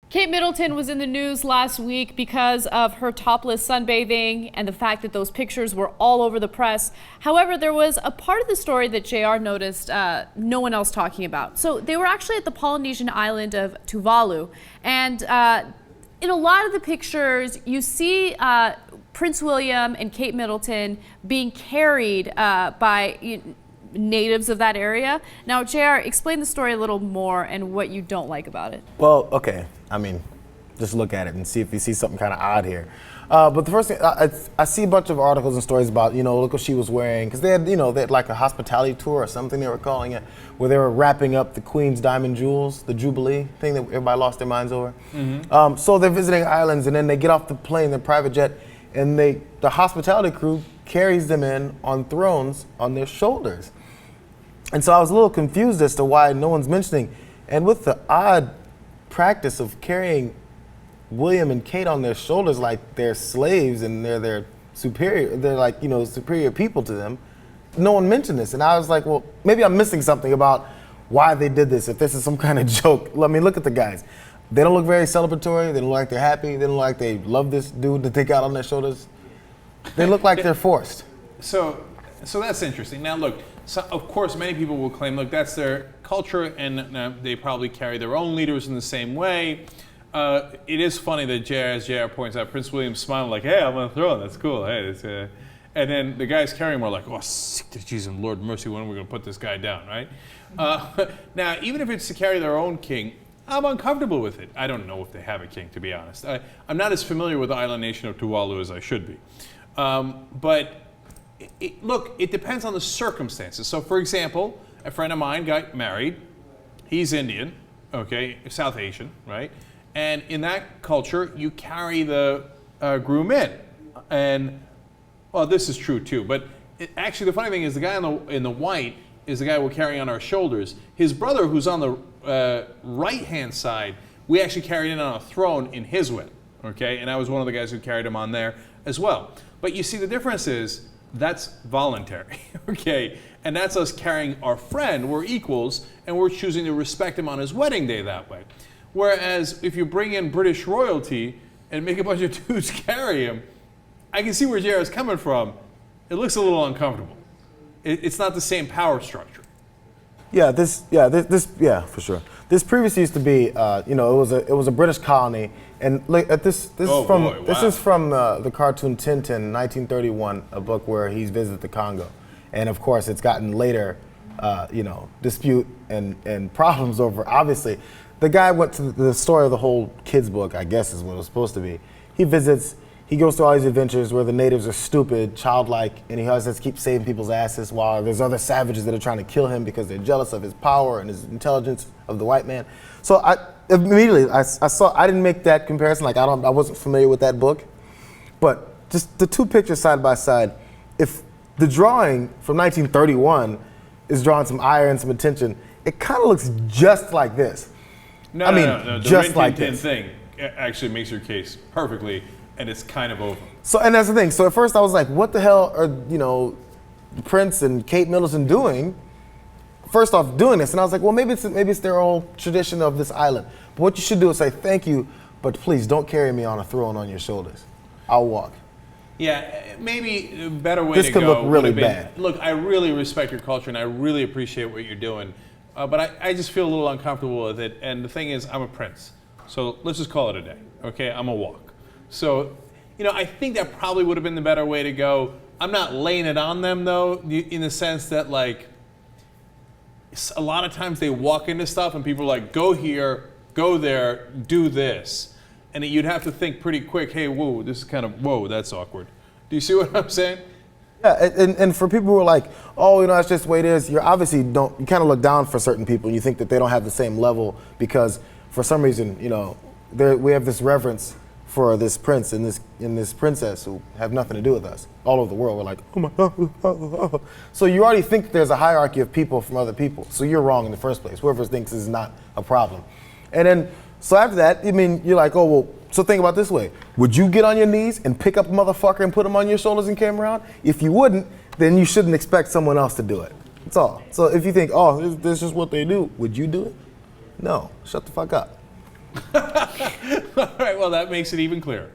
Kate Middleton was in the news last week because of her topless sunbathing and the fact that those pictures were all over the press. However, there was a part of the story that Jayar noticed no one else talking about. So they were actually at the Polynesian island of Tuvalu, and in a lot of the pictures you see Prince William and Kate Middleton being carried by natives of that area. Now, Jayar, explain the story a little more and what you don't like about it. Well, okay. I mean, just look at it and see if you see something kind of odd here. But the first thing, I see a bunch of articles and stories about, look what she was wearing. Because they had like a hospitality tour or something they were calling it, where they were wrapping up the Queen's Diamond Jewels, the Jubilee thing that everybody lost their minds over. Mm-hmm. So they're visiting islands, and then they get off the plane, their private jet, and the hospitality crew carries them in on thrones on their shoulders. And so I was a little confused as to why no one's mentioning. And with the odd practice of carrying William and Kate on their shoulders like they're slaves and they're their superior, they're like, superior people to them, no one mentioned this. And I was like, well, maybe I'm missing something about why they did this, if this is some kind of joke. I mean, look at the guys. They don't look very celebratory. They don't look like they're happy. They don't look like they love this dude that they got on their shoulders. They look like they're forced. So that's interesting. Now, look, of course, many people will claim, look, that's their culture, and they probably carry their own leaders in the same way. It is funny that as Jayar points out, Prince William smiling like, hey, I'm on the throne, that's cool. Hey, and then the guys carrying him are like, oh, sick to Jesus and Lord mercy, when are we going to put this guy down, right? Now, even if it's to carry their own king, I'm uncomfortable with it. I don't know if they have a king, to be honest. I'm not as familiar with the island nation of Tuvalu as I should be. But look, it depends on the circumstances. So, for example, a friend of mine got married. He's Indian, okay, South Asian, right? And in that culture, you carry the groom in. And, well, this is true too. But actually, the funny thing is the guy in the white is the guy we're carrying on our shoulders. His brother, who's on the right-hand side, we actually carried in on a throne in his wedding, okay? And I was one of the guys who carried him on there as well. But you see, the difference is, that's voluntary, okay? And that's us carrying our friend. We're equals, and we're choosing to respect him on his wedding day that way. Whereas if you bring in British royalty and make a bunch of dudes carry him, I can see where Jayar is coming from. It looks a little uncomfortable. It's not the same power structure. Yeah, for sure. This previously used to be, it was a British colony, and this is from the cartoon Tintin, 1931, a book where he's visited the Congo, and of course it's gotten later, dispute and problems over. Obviously, the guy went to the story of the whole kids book, I guess is what it was supposed to be. He visits. He goes through all these adventures where the natives are stupid, childlike, and he always has to keep saving people's asses while there's other savages that are trying to kill him because they're jealous of his power and his intelligence of the white man. So I didn't make that comparison. Like I wasn't familiar with that book, but just the two pictures side by side. If the drawing from 1931 is drawing some ire and some attention, it kind of looks just like this. No. The just like this thing actually makes your case perfectly. And it's kind of over. So, and that's the thing. So at first I was like, what the hell are, Prince and Kate Middleton doing? First off, doing this. And I was like, well, maybe it's their own tradition of this island. But what you should do is say, thank you, but please don't carry me on a throne on your shoulders. I'll walk. Yeah, maybe a better way to go. This could look really bad. Look, I really respect your culture and I really appreciate what you're doing. But I just feel a little uncomfortable with it. And the thing is, I'm a prince. So let's just call it a day, okay? I'm a walk. So, I think that probably would have been the better way to go. I'm not laying it on them, though, in the sense that, like, a lot of times they walk into stuff and people are like, go here, go there, do this. And you'd have to think pretty quick, hey, whoa, this is kind of, whoa, that's awkward. Do you see what I'm saying? Yeah, and for people who are like, oh, that's just the way it is, you obviously you kind of look down for certain people and you think that they don't have the same level because for some reason, we have this reverence for this prince and this princess who have nothing to do with us. All over the world, we're like, oh my God. So you already think there's a hierarchy of people from other people. So you're wrong in the first place. Whoever thinks this is not a problem. And then, so after that, you're like, oh, well, so think about it this way. Would you get on your knees and pick up a motherfucker and put him on your shoulders and carry him around? If you wouldn't, then you shouldn't expect someone else to do it. That's all. So if you think, oh, this is what they do, would you do it? No, shut the fuck up. All right, well, that makes it even clearer.